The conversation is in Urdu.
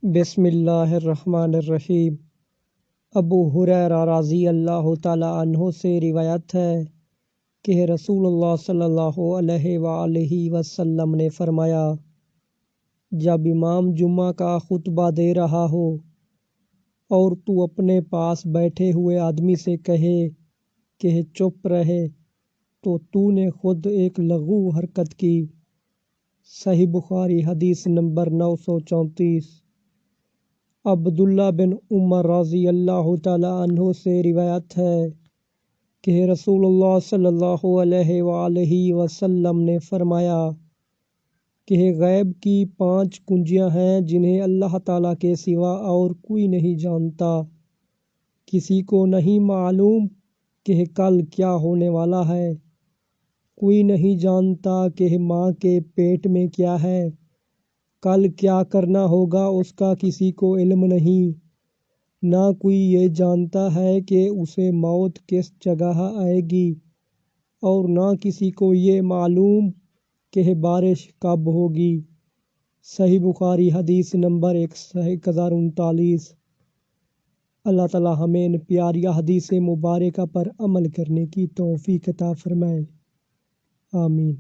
بسم اللہ الرحمن الرحیم۔ ابو ہریرہ رضی اللہ تعالیٰ عنہ سے روایت ہے کہ رسول اللہ صلی اللہ علیہ وآلہ وسلم نے فرمایا، جب امام جمعہ کا خطبہ دے رہا ہو اور تو اپنے پاس بیٹھے ہوئے آدمی سے کہے کہ چپ رہے تو نے خود ایک لغو حرکت کی۔ صحیح بخاری حدیث نمبر 934۔ عبداللہ بن عمر رضی اللہ تعالیٰ عنہ سے روایت ہے کہ رسول اللہ صلی اللہ علیہ وآلہ وسلم نے فرمایا کہ غیب کی 5 کنجیاں ہیں جنہیں اللہ تعالیٰ کے سوا اور کوئی نہیں جانتا۔ کسی کو نہیں معلوم کہ کل کیا ہونے والا ہے، کوئی نہیں جانتا کہ ماں کے پیٹ میں کیا ہے، کل کیا کرنا ہوگا اس کا کسی کو علم نہیں، نہ کوئی یہ جانتا ہے کہ اسے موت کس جگہ آئے گی، اور نہ کسی کو یہ معلوم کہ بارش کب ہوگی۔ صحیح بخاری حدیث نمبر 1039۔ اللہ تعالی ہمیں ان پیاری حدیث مبارکہ پر عمل کرنے کی توفیق عطا فرمائے، آمین۔